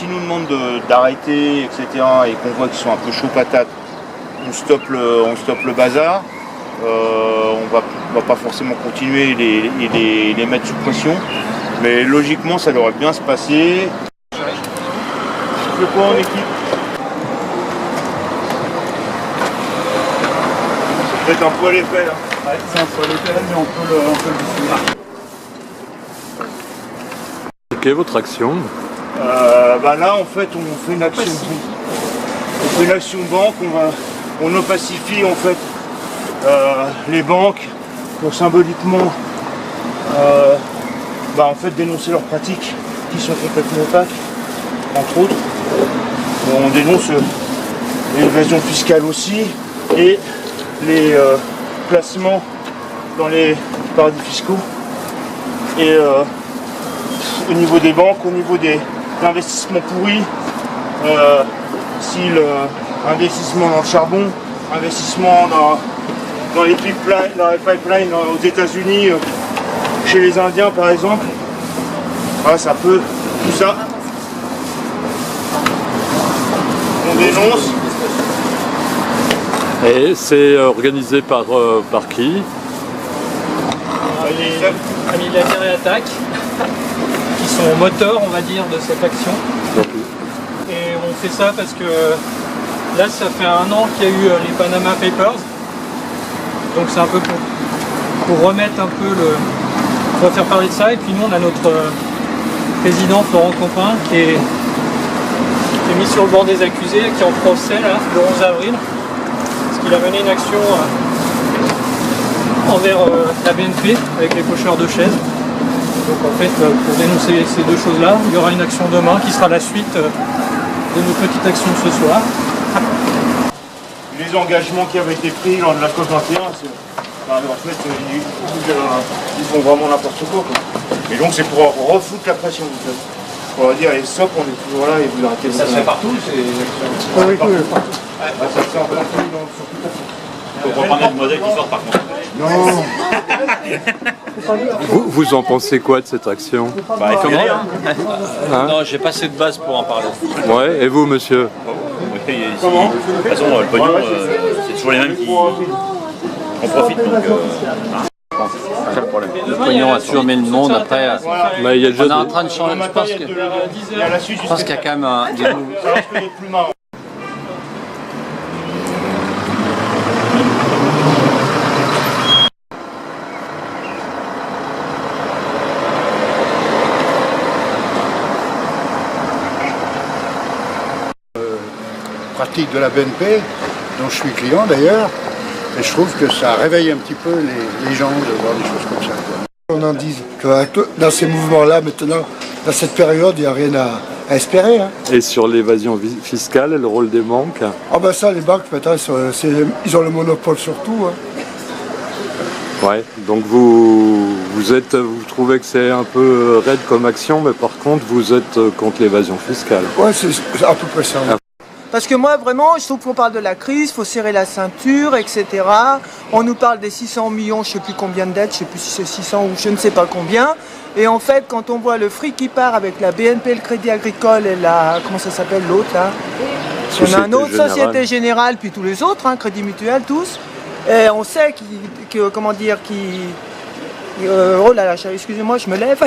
nous demandent d'arrêter, etc., et qu'on voit qu'ils sont un peu chauds patates, on stoppe le bazar. On va pas forcément continuer et les mettre sous pression, mais logiquement ça devrait bien se passer. Tu fais quoi en équipe? C'est peut-être un poil épais là. Ouais, c'est un poil épais, mais on peut le dissimuler. Quelle est votre action? Là en fait on fait une action banque, on opacifie en fait les banques pour symboliquement en fait dénoncer leurs pratiques qui sont complètement opaques, entre autres. On dénonce l'évasion fiscale aussi et les placements dans les paradis fiscaux. Et au niveau des banques, au niveau des investissements pourris, style investissement dans le charbon, investissement dans les pipelines aux États-Unis, chez les Indiens par exemple. Voilà, ça peut, tout ça, on dénonce. Et c'est organisé par qui? Amis de la Terre et Attaque, qui sont au moteur, on va dire, de cette action. Et on fait ça parce que là, ça fait 1 an qu'il y a eu les Panama Papers. Donc c'est un peu pour remettre un peu pour faire parler de ça. Et puis nous, on a notre président Florent Compin qui est mis sur le banc des accusés, qui est en procès là, le 11 avril. Parce qu'il a mené une action envers la BNP avec les pocheurs de chaises. Donc en fait, pour dénoncer ces deux choses-là, il y aura une action demain qui sera la suite de nos petites actions de ce soir. Les engagements qui avaient été pris lors de la COP21, en fait, ils font vraiment n'importe quoi. Et donc c'est pour refoutre la pression. On va dire, allez stop, on est toujours là et vous arrêtez. Ça se fait partout, c'est... Oui, partout. Ça se fait un peu partout sur toute la France. Il faut reprendre les modèles qui sortent par contre. Non. Vous en pensez quoi de cette action? Comment Hein? Non, j'ai pas assez de base pour en parler. Ouais, et vous, monsieur? Comment? De toute façon, le pognon, c'est toujours les mêmes qui en profitent. Donc, c'est le problème. Le pognon a toujours mis le monde après. Mais il y a On est en train de changer. Je pense qu'il y a quand même un. Ça risque d'être plus marrant. Pratique de la BNP, dont je suis client d'ailleurs, et je trouve que ça réveille un petit peu les gens de voir des choses comme ça. On en dit que dans ces mouvements-là, maintenant, dans cette période, il n'y a rien à espérer. Hein. Et sur l'évasion fiscale et le rôle des banques? Ah ben ça, les banques, maintenant, ils ont le monopole sur tout. Hein. Ouais, donc vous trouvez que c'est un peu raide comme action, mais par contre, vous êtes contre l'évasion fiscale. Ouais, c'est à peu près ça. Parce que moi, vraiment, je trouve qu'on parle de la crise, il faut serrer la ceinture, etc. On nous parle des 600 millions, je ne sais plus combien de dettes, je ne sais plus si c'est 600 ou je ne sais pas combien. Et en fait, quand on voit le fric qui part avec la BNP, le Crédit Agricole et la... comment ça s'appelle l'autre là? On a un autre, Société Générale, puis tous les autres, hein, Crédit Mutuel, tous. Et on sait oh là là, excusez-moi, je me lève.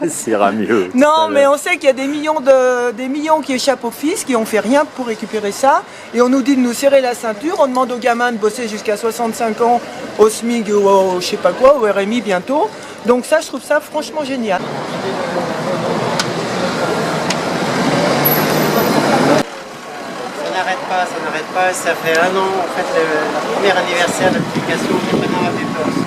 Ça ira mieux. Non, mais on sait qu'il y a des millions qui échappent au fisc, qui n'ont fait rien pour récupérer ça. Et on nous dit de nous serrer la ceinture, on demande aux gamins de bosser jusqu'à 65 ans au SMIC ou au je sais pas quoi, au RMI bientôt. Donc ça, je trouve ça franchement génial. Ça n'arrête pas, ça fait 1 an, en fait, le premier anniversaire de l'application qui est maintenant à Papers.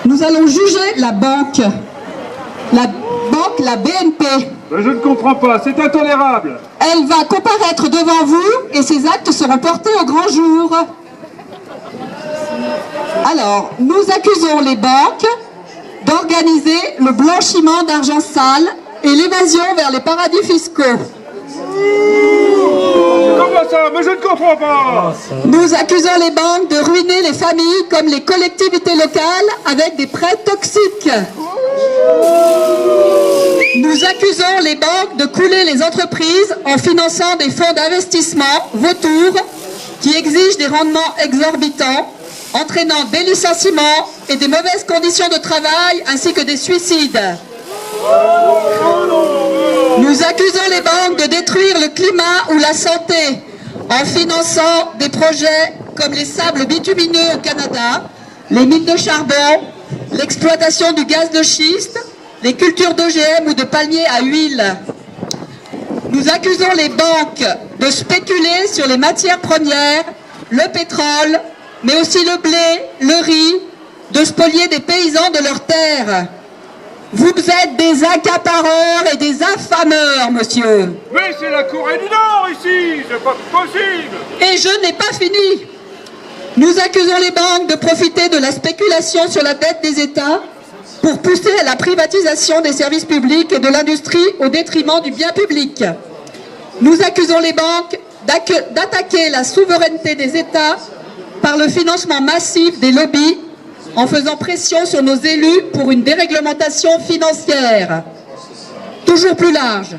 Nous nous allons juger la banque. La BNP. Je ne comprends pas, c'est intolérable. Elle va comparaître devant vous et ses actes seront portés au grand jour. Alors, nous accusons les banques d'organiser le blanchiment d'argent sale et l'évasion vers les paradis fiscaux. Comment ça? Mais je ne comprends pas. Nous accusons les banques de ruiner les familles comme les collectivités locales avec des prêts toxiques. Nous accusons les banques de couler les entreprises en finançant des fonds d'investissement vautours qui exigent des rendements exorbitants, entraînant des licenciements et des mauvaises conditions de travail ainsi que des suicides. Nous accusons les banques de détruire le climat ou la santé en finançant des projets comme les sables bitumineux au Canada, les mines de charbon, l'exploitation du gaz de schiste, les cultures d'OGM ou de palmiers à huile. Nous accusons les banques de spéculer sur les matières premières, le pétrole, mais aussi le blé, le riz, de spolier des paysans de leurs terres. Vous êtes des accapareurs et des affameurs, monsieur. Mais c'est la Corée du Nord ici, c'est pas possible. Et je n'ai pas fini. Nous accusons les banques de profiter de la spéculation sur la dette des États pour pousser à la privatisation des services publics et de l'industrie au détriment du bien public. Nous accusons les banques d'attaquer la souveraineté des États par le financement massif des lobbies en faisant pression sur nos élus pour une déréglementation financière. Toujours plus large,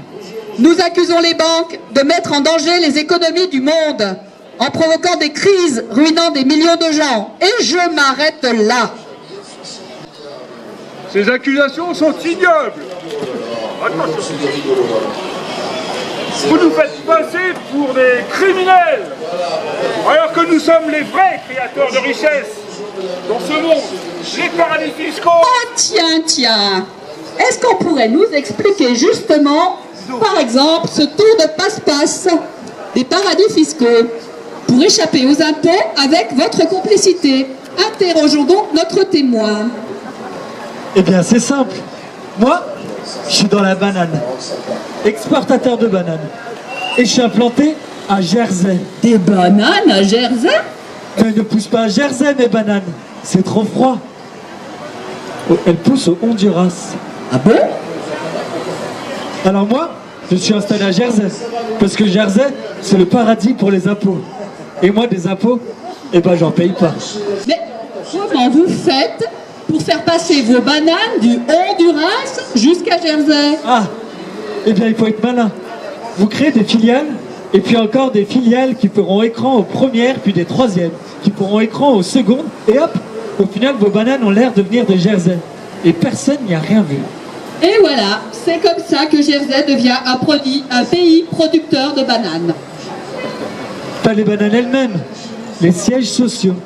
nous accusons les banques de mettre en danger les économies du monde en provoquant des crises ruinant des millions de gens. Et je m'arrête là. Ces accusations sont ignobles. Attention. Vous nous faites passer pour des criminels, alors que nous sommes les vrais créateurs de richesses dans ce monde, les paradis fiscaux. Ah tiens, est-ce qu'on pourrait nous expliquer justement, par exemple, ce tour de passe-passe des paradis fiscaux pour échapper aux impôts avec votre complicité? Interrogeons donc notre témoin. Eh bien, c'est simple. Moi, je suis dans la banane, exportateur de bananes. Et je suis implanté à Jersey. Des bananes à Jersey? Mais elles ne poussent pas à Jersey, mes bananes. C'est trop froid. Elles poussent au Honduras. Ah bon? Alors moi, je suis installé à Jersey. Parce que Jersey, c'est le paradis pour les impôts. Et moi, des impôts, eh ben, j'en paye pas. Mais comment vous faites pour faire passer vos bananes du Honduras jusqu'à Jersey? Ah, eh bien il faut être malin. Vous créez des filiales, et puis encore des filiales qui feront écran aux premières, puis des troisièmes, qui feront écran aux secondes, et hop, au final vos bananes ont l'air de venir de Jersey. Et personne n'y a rien vu. Et voilà, c'est comme ça que Jersey devient un pays producteur de bananes. Pas les bananes elles-mêmes, les sièges sociaux.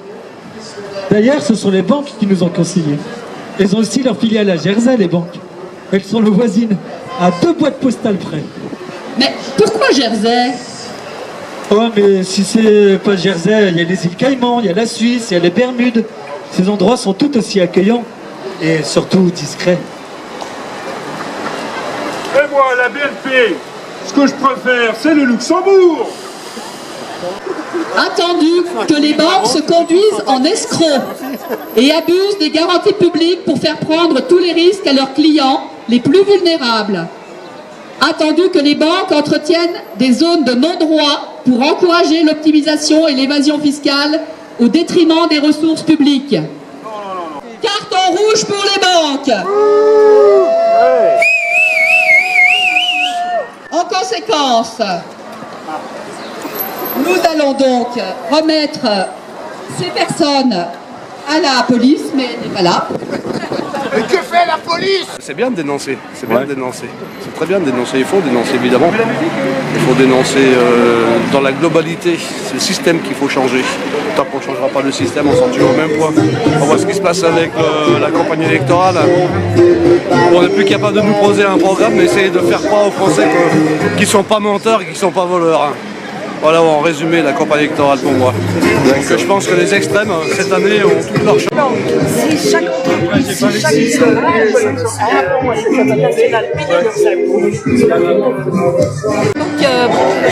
D'ailleurs, ce sont les banques qui nous ont conseillés. Elles ont aussi leur filiale à Jersey, les banques. Elles sont nos voisines, à 2 boîtes postales près. Mais pourquoi Jersey? Oh, mais si c'est pas Jersey, il y a les îles Caïmans, il y a la Suisse, il y a les Bermudes. Ces endroits sont tout aussi accueillants et surtout discrets. Et moi, la BNP, ce que je préfère, c'est le Luxembourg. Attendu que les banques se conduisent en escrocs et abusent des garanties publiques pour faire prendre tous les risques à leurs clients les plus vulnérables. Attendu que les banques entretiennent des zones de non-droit pour encourager l'optimisation et l'évasion fiscale au détriment des ressources publiques. Carton rouge pour les banques. En conséquence, nous allons donc remettre ces personnes à la police, mais elle n'est pas là. Mais que fait la police? C'est bien de dénoncer, c'est bien de dénoncer. C'est très bien de dénoncer, il faut dénoncer évidemment. Il faut dénoncer dans la globalité, c'est le système qu'il faut changer. Tant qu'on ne changera pas le système, on sera toujours au même point. On voit ce qui se passe avec la campagne électorale. On n'est plus capable de nous poser un programme, mais essayer de faire croire aux Français qu'ils ne sont pas menteurs et qu'ils ne sont pas voleurs. Voilà en résumé la campagne électorale pour moi. Donc je pense que les extrêmes, cette année, ont toute leur chance. Si chaque entreprise, si chaque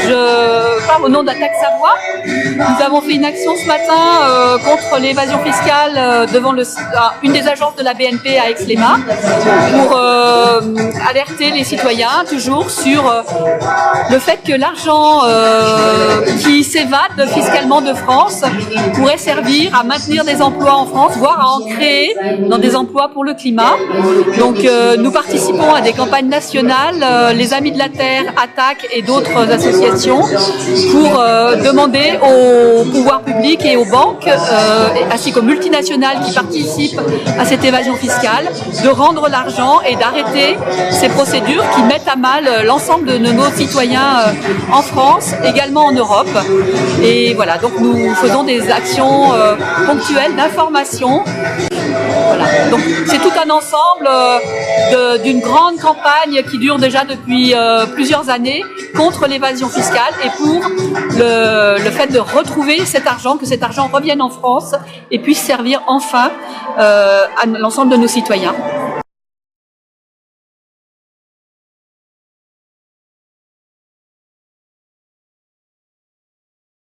je parle au nom d'Attaque Savoie. Nous avons fait une action ce matin contre l'évasion fiscale devant une des agences de la BNP à Aix-les-Bains pour alerter les citoyens toujours sur le fait que l'argent qui s'évade fiscalement de France pourrait servir à maintenir des emplois en France, voire à en créer dans des emplois pour le climat. Donc nous participons à des campagnes nationales, les Amis de la Terre, Attaque et d'autres associations pour demander aux pouvoirs publics et aux banques ainsi qu'aux multinationales qui participent à cette évasion fiscale de rendre l'argent et d'arrêter ces procédures qui mettent à mal l'ensemble de nos citoyens en France, également en Europe. Et voilà, donc nous faisons des actions ponctuelles d'information. Voilà. Donc c'est tout un ensemble d'une grande campagne qui dure déjà depuis plusieurs années contre l'évasion fiscale et pour le fait de retrouver cet argent, que cet argent revienne en France et puisse servir enfin à l'ensemble de nos citoyens.